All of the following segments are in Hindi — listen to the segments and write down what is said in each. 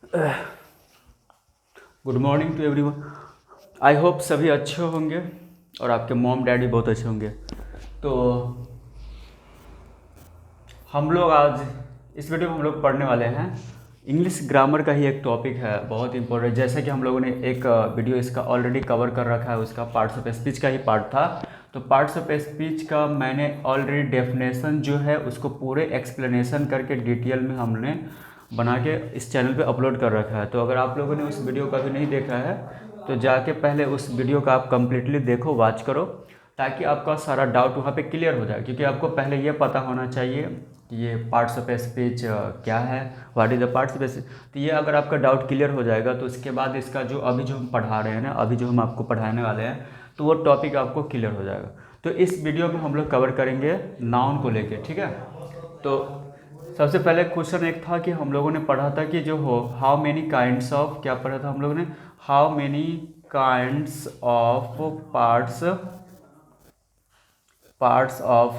Good morning to everyone. I hope सभी अच्छे होंगे और आपके मॉम डैडी बहुत अच्छे होंगे। तो हम लोग आज इस वीडियो में हम लोग पढ़ने वाले हैं इंग्लिश ग्रामर का ही एक टॉपिक है, बहुत इंपॉर्टेंट। जैसे कि हम लोगों ने एक वीडियो इसका ऑलरेडी कवर कर रखा है, उसका पार्ट्स ऑफ स्पीच का ही पार्ट था। तो पार्ट्स ऑफ स्पीच का मैंने ऑलरेडी डेफिनेशन जो है उसको पूरे एक्सप्लेनेशन करके डिटेल में हमने बना के इस चैनल पे अपलोड कर रखा है। तो अगर आप लोगों ने उस वीडियो का भी नहीं देखा है तो जाके पहले उस वीडियो का आप कम्प्लीटली देखो, वॉच करो, ताकि आपका सारा डाउट वहाँ पे क्लियर हो जाए। क्योंकि आपको पहले ये पता होना चाहिए कि ये पार्ट्स ऑफ स्पीच क्या है, what is the parts of speech. तो ये अगर आपका डाउट क्लियर हो जाएगा तो उसके बाद इसका जो अभी जो हम पढ़ा रहे हैं ना, अभी जो हम आपको पढ़ाने वाले हैं, तो वो टॉपिक आपको क्लियर हो जाएगा। तो इस वीडियो में हम लोग कवर करेंगे नाउन को लेके, ठीक है। तो सबसे पहले क्वेश्चन एक था कि हम लोगों ने पढ़ा था कि जो हो हाउ मेनी काइंड्स ऑफ, क्या पढ़ा था हम लोगों ने, how many kinds of parts parts of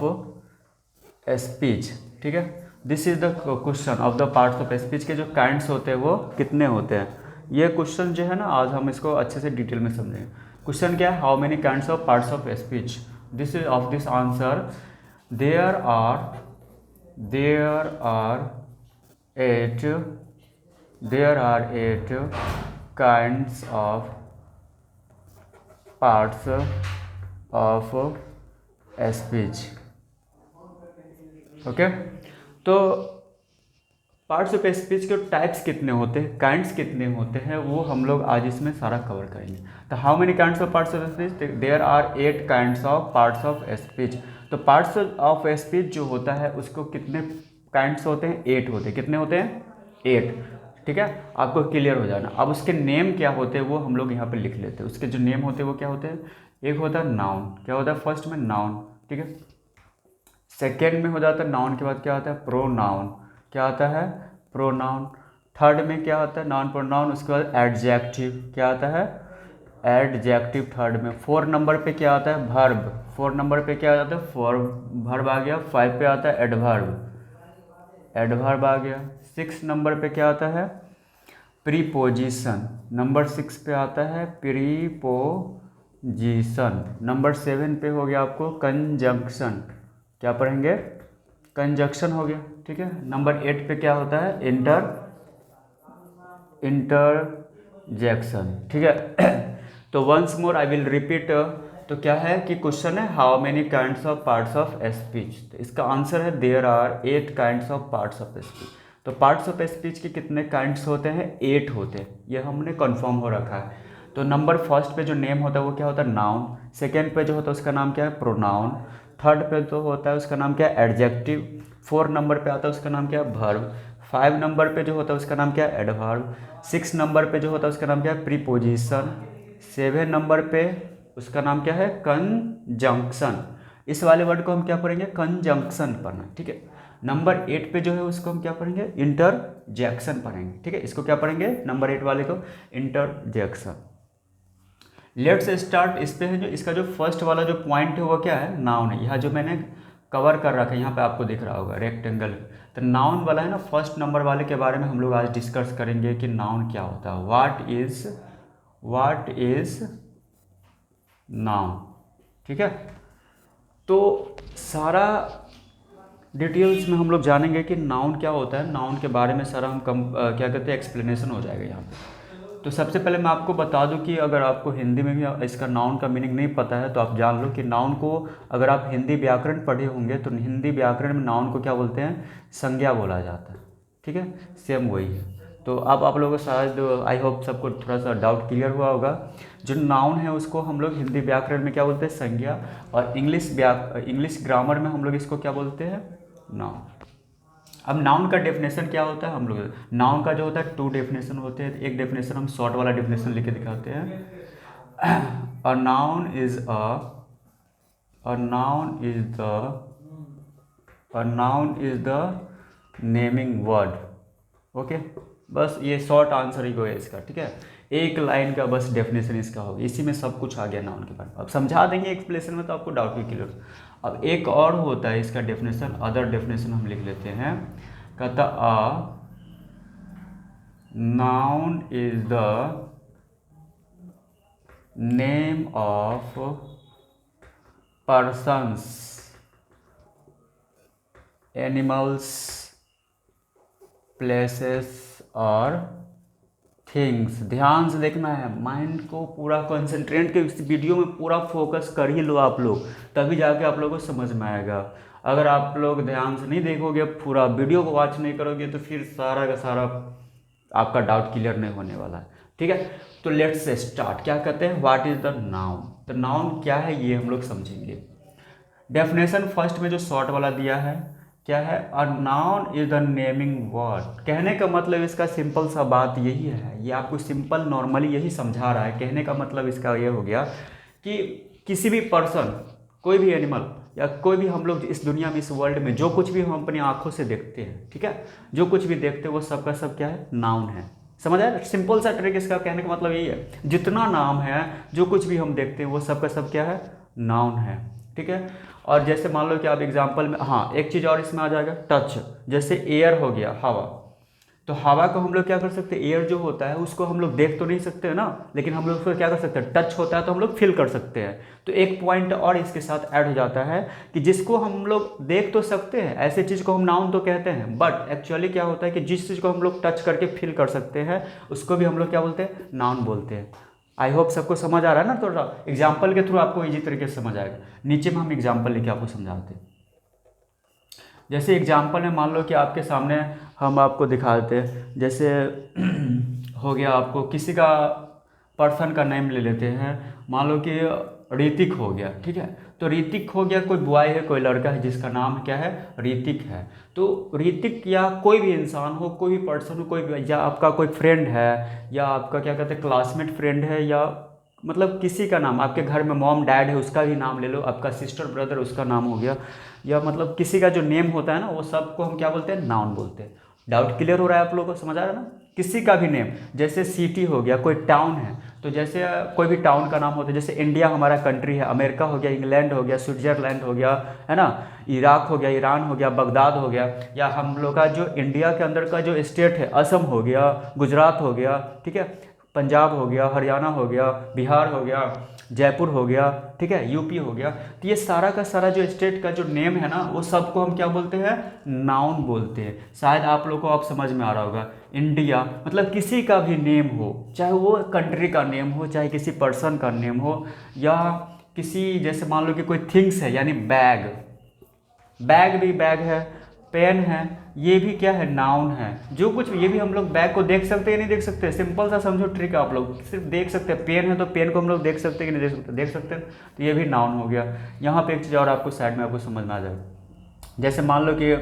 speech, ठीक है। This is the question of the parts of speech के जो काइंड्स होते हैं वो कितने होते हैं। ये क्वेश्चन जो है ना, आज हम इसको अच्छे से डिटेल में समझेंगे। क्वेश्चन क्या है, how many kinds of parts of speech. This is of this answer there are eight there are eight kinds of parts of speech, okay. तो पार्ट्स ऑफ स्पीच के टाइप्स कितने होते हैं, काइंड्स कितने होते हैं, वो हम लोग आज इसमें सारा कवर करेंगे। तो how many kinds of parts of speech, there are 8 kinds of parts of speech. तो पार्ट्स ऑफ स्पीच जो होता है उसको कितने काइंड्स होते हैं, 8 होते हैं। कितने होते हैं, 8, ठीक है। आपको क्लियर हो जाना। अब उसके नेम क्या होते हैं वो हम लोग यहाँ पे लिख लेते हैं। उसके जो नेम होते हैं वो क्या होते हैं, एक होता है नाउन, क्या होता है फर्स्ट में नाउन, ठीक है। सेकेंड में हो जाता है नाउन के बाद क्या आता है, प्रोनाउन, क्या आता है, प्रोनाउन। थर्ड में क्या आता है, नाउन प्रोनाउन, उसके बाद एडजेक्टिव, क्या आता है, एडजेक्टिव थर्ड में। 4 नंबर पे क्या आता है, वर्ब, 4 नंबर पे क्या आता है, वर्ब आ गया। 5 पे आता है एडवर्ब, एडवर्ब आ गया। 6 नंबर पे क्या आता है, प्रीपोजिशन, नंबर 6 पे आता है प्रीपोजिशन। नंबर 7 पे हो गया आपको कंजंक्शन, क्या पढ़ेंगे, कंजक्शन हो गया, ठीक है। नंबर 8 पे क्या होता है, इंटरजेक्शन, ठीक है। तो once more I will repeat. तो क्या है कि क्वेश्चन है how many kinds of parts of speech. तो इसका आंसर है there are 8 kinds of parts of speech. तो पार्ट्स ऑफ स्पीच के कितने काइंड्स होते हैं, 8 होते हैं, ये हमने कन्फर्म हो रखा है। तो नंबर फर्स्ट पे जो नेम होता है वो क्या होता है, नाउन। सेकेंड पे जो होता है उसका नाम क्या है, प्रोनाउन। थर्ड पे तो होता है उसका नाम क्या है, एडजेक्टिव। 4 नंबर पे आता है उसका नाम क्या है, वर्ब। 5 नंबर पे जो होता है उसका नाम क्या है, एडवर्ब। 6 नंबर पे जो होता है उसका नाम क्या है, प्रीपोजिशन। 7 नंबर पे उसका नाम क्या है, कंजंक्शन। इस वाले वर्ड को हम क्या पढ़ेंगे, कंजंक्शन पढ़ना, ठीक है। नंबर 8 पे जो है उसको हम क्या पढ़ेंगे, इंटरजेक्शन पढ़ेंगे, ठीक है। इसको क्या पढ़ेंगे, नंबर 8 वाले को इंटरजेक्शन। Let's start. इस पे है जो इसका जो फर्स्ट वाला जो पॉइंट है वो क्या है, नाउन है। यहाँ जो मैंने कवर कर रखा है यहाँ पे आपको दिख रहा होगा रेक्टेंगल। तो नाउन वाला है ना, फर्स्ट नंबर वाले के बारे में हम लोग आज डिस्कस करेंगे कि नाउन क्या होता है, व्हाट इज नाउन, ठीक है। तो सारा डिटेल्स में हम लोग जानेंगे कि नाउन क्या होता है, नाउन के बारे में सारा हम क्या कहते हैं एक्सप्लेनेशन हो जाएगा यहाँ पे। तो सबसे पहले मैं आपको बता दूं कि अगर आपको हिंदी में भी इसका नाउन का मीनिंग नहीं पता है तो आप जान लो कि नाउन को, अगर आप हिंदी व्याकरण पढ़े होंगे तो हिंदी व्याकरण में नाउन को क्या बोलते हैं, संज्ञा बोला जाता है, ठीक है। सेम वही है। तो अब आप लोगों को शायद आई होप सबको थोड़ा सा डाउट क्लियर हुआ होगा। जो नाउन है उसको हम लोग हिंदी व्याकरण में क्या बोलते हैं, संज्ञा। और इंग्लिश ग्रामर में हम लोग इसको क्या बोलते हैं, नाउन। अब नाउन का डेफिनेशन क्या होता है, हम लोग नाउन का जो होता है 2 डेफिनेशन होते हैं। एक डेफिनेशन हम शॉर्ट वाला डेफिनेशन लिख के दिखाते हैं। A noun is the naming word, okay. बस ये शॉर्ट आंसर ही है इसका, ठीक है। एक लाइन का बस डेफिनेशन इसका होगा, इसी में सब कुछ आ गया नाउन के बारे में। अब समझा देंगे एक्सप्लेनेशन में तो आपको डाउट भी क्लियर। अब एक और होता है इसका डेफिनेशन, अदर डेफिनेशन हम लिख लेते हैं। कहता noun is the name of persons, animals, places और थिंग्स। ध्यान से देखना है, माइंड को पूरा कंसंट्रेट के इस वीडियो में पूरा फोकस कर ही लो आप लोग, तभी जाके आप लोगों को समझ में आएगा। अगर आप लोग ध्यान से नहीं देखोगे, पूरा वीडियो को वॉच नहीं करोगे, तो फिर सारा का सारा आपका डाउट क्लियर नहीं होने वाला है। ठीक है, तो लेट्स स्टार्ट। क्या कहते हैं, व्हाट इज द नाउन। तो नाउन क्या है ये हम लोग समझेंगे। डेफिनेशन फर्स्ट में जो शॉर्ट वाला दिया है, क्या है, a noun is the naming word. कहने का मतलब इसका सिंपल सा बात यही है, ये आपको सिंपल नॉर्मली यही समझा रहा है। कहने का मतलब इसका ये हो गया कि किसी भी पर्सन, कोई भी एनिमल, या कोई भी हम लोग इस दुनिया में, इस वर्ल्ड में जो कुछ भी हम अपनी आंखों से देखते हैं, ठीक है, जो कुछ भी देखते हैं वो सब का सब क्या है, नाउन है। समझ आया, सिंपल सा ट्रिक इसका कहने का मतलब यही है, जितना नाम है, जो कुछ भी हम देखते हैं वो सब का सब क्या है, नाउन है। ठीक है, और जैसे मान लो कि आप एग्जांपल में, हाँ एक चीज़ और इसमें आ जाएगा, टच। जैसे एयर हो गया, हवा, तो हवा को हम लोग क्या कर सकते हैं, एयर जो होता है उसको हम लोग देख तो नहीं सकते हैं ना, लेकिन हम लोग उसको क्या कर सकते हैं, टच होता है तो हम लोग फील कर सकते हैं। तो एक पॉइंट और इसके साथ ऐड हो जाता है कि जिसको हम लोग देख तो सकते हैं, ऐसे चीज़ को हम नाउन तो कहते हैं, बट एक्चुअली क्या होता है कि जिस चीज़ को हम लोग टच करके फील कर सकते हैं उसको भी हम लोग क्या बोलते हैं, नाउन बोलते हैं। आई होप सबको समझ आ रहा है ना, थोड़ा एग्जाम्पल के थ्रू आपको इजी तरीके से समझ आएगा। नीचे में हम एग्जाम्पल लेके आपको समझाते हैं। जैसे एग्जाम्पल में मान लो कि आपके सामने हम आपको दिखा देते हैं, जैसे हो गया, आपको किसी का पर्सन का नेम ले लेते हैं, मान लो कि ऋतिक हो गया। ठीक है, तो ऋतिक हो गया, कोई बॉय है, कोई लड़का है जिसका नाम क्या है, ऋतिक है। तो ऋतिक या कोई भी इंसान हो, कोई भी पर्सन हो, कोई भी, या आपका कोई फ्रेंड है, या आपका क्या कहते हैं क्लासमेट फ्रेंड है, या मतलब किसी का नाम, आपके घर में मॉम डैड है उसका भी नाम ले लो, आपका सिस्टर ब्रदर उसका नाम हो गया, या मतलब किसी का जो नेम होता है ना, वो सबको हम क्या बोलते हैं, नाउन बोलते हैं। डाउट क्लियर हो रहा है आप लोगों को, समझ आ रहा है ना। किसी का भी नेम, जैसे सिटी हो गया, कोई टाउन है, तो जैसे कोई भी टाउन का नाम होता है, जैसे इंडिया हमारा कंट्री है, अमेरिका हो गया, इंग्लैंड हो गया, स्विट्जरलैंड हो गया, है ना, इराक हो गया, ईरान हो गया, बगदाद हो गया, या हम लोग का जो इंडिया के अंदर का जो स्टेट है, असम हो गया, गुजरात हो गया, ठीक है, पंजाब हो गया, हरियाणा हो गया, बिहार हो गया, जयपुर हो गया, ठीक है, यूपी हो गया। तो ये सारा का सारा जो स्टेट का जो नेम है ना, वो सबको हम क्या बोलते हैं, नाउन बोलते हैं। शायद आप लोगों को अब समझ में आ रहा होगा। इंडिया मतलब किसी का भी नेम हो, चाहे वो कंट्री का नेम हो, चाहे किसी पर्सन का नेम हो, या किसी, जैसे मान लो कि कोई थिंग्स है, यानी बैग, बैग भी बैग है, पेन है, ये भी क्या है, नाउन है। जो कुछ भी, ये भी हम लोग बैग को देख सकते हैं नहीं देख सकते, सिंपल सा समझो ट्रिक है, आप लोग सिर्फ देख सकते हैं। पेन है तो पेन को हम लोग देख सकते हैं कि नहीं देख सकते, देख सकते हैं, तो ये भी नाउन हो गया। यहाँ पे एक चीज़ और आपको साइड में आपको समझ में आ जाएगा। जैसे मान लो कि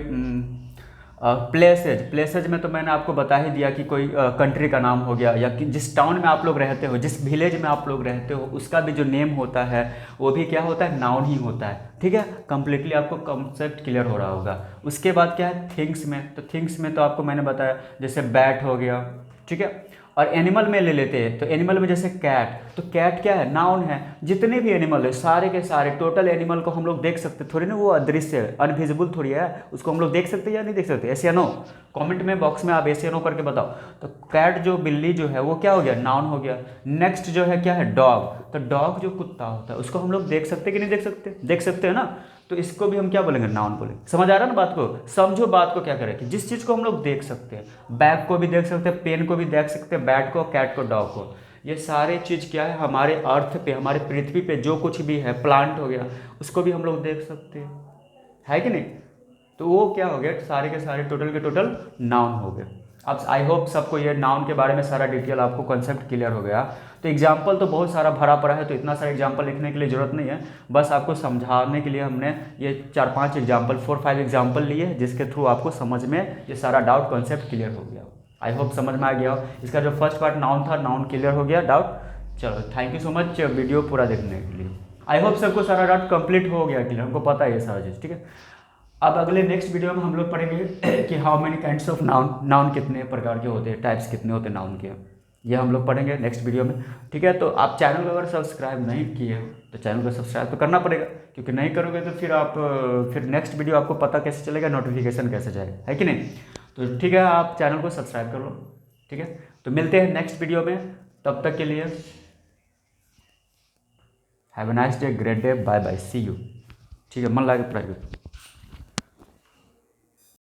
प्लेसेज, प्लेसेज में तो मैंने आपको बता ही दिया कि कोई कंट्री का नाम हो गया, या कि जिस टाउन में आप लोग रहते हो, जिस विलेज में आप लोग रहते हो, उसका भी जो नेम होता है वो भी क्या होता है, नाउन ही होता है। ठीक है, कंप्लीटली आपको कॉन्सेप्ट क्लियर हो रहा होगा। उसके बाद क्या है, थिंग्स में, तो थिंग्स में तो आपको मैंने बताया, जैसे बैट हो गया, ठीक है। और एनिमल में ले लेते हैं, तो एनिमल में जैसे कैट, तो कैट क्या है, नाउन है। जितने भी एनिमल है, सारे के सारे टोटल एनिमल को हम लोग देख सकते, थोड़ी ना वो अदृश्य है, अनविजिबल थोड़ी है, उसको हम लोग देख सकते हैं या नहीं देख सकते, ऐसे या नो। कमेंट में बॉक्स में आप ऐसे या नो करके बताओ। तो कैट जो बिल्ली जो है वो क्या हो गया, नाउन हो गया। नेक्स्ट जो है क्या है, डॉग, तो डॉग जो कुत्ता होता है उसको हम लोग देख सकते कि नहीं देख सकते, देख सकते हैं ना, तो इसको भी हम क्या बोलेंगे, नाउन बोलेंगे। समझ आ रहा है ना बात को, समझो बात को, क्या करें कि जिस चीज़ को हम लोग देख सकते हैं, बैग को भी देख सकते हैं, पेन को भी देख सकते हैं, बैट को, कैट को, डॉग को, ये सारे चीज़ क्या है, हमारे अर्थ पे, हमारे पृथ्वी पे जो कुछ भी है, प्लांट हो गया, उसको भी हम लोग देख सकते हैं, है कि नहीं। तो वो क्या हो गया, सारे के सारे टोटल के टोटल नाउन हो गए। अब आई होप सबको ये नाउन के बारे में सारा डिटेल आपको कॉन्सेप्ट क्लियर हो गया। तो एग्जाम्पल तो बहुत सारा भरा पड़ा है, तो इतना सारा एग्जाम्पल लिखने के लिए ज़रूरत नहीं है, बस आपको समझाने के लिए हमने ये 4-5 एग्जाम्पल, 4-5 एग्जाम्पल लिए, जिसके थ्रू आपको समझ में ये सारा डाउट कॉन्सेप्ट क्लियर हो गया। आई होप समझ में आ गया हो। इसका जो फर्स्ट पार्ट नाउन था, नाउन क्लियर हो गया, डाउट। चलो thank you so much video पूरा देखने के लिए। आई होप सबको सारा डाउट कंप्लीट हो गया क्लियर, हमको पता है ये सारा चीज़, ठीक है। अब अगले नेक्स्ट वीडियो में हम लोग पढ़ेंगे कि how many kinds of noun, noun कितने प्रकार के होते हैं, टाइप्स कितने होते हैं नाउन के, ये हम लोग पढ़ेंगे नेक्स्ट वीडियो में, ठीक है। तो आप चैनल को अगर सब्सक्राइब नहीं किए हो तो चैनल को सब्सक्राइब तो करना पड़ेगा, क्योंकि नहीं करोगे तो फिर आप फिर नेक्स्ट वीडियो आपको पता कैसे चलेगा, नोटिफिकेशन कैसे जाएगा, है कि नहीं। तो ठीक है, आप चैनल को सब्सक्राइब कर लो। ठीक है, तो मिलते हैं नेक्स्ट वीडियो में, तब तक के लिए have a nice day, great day, bye bye, see you. ठीक है, मन लगा के पढ़ाइए।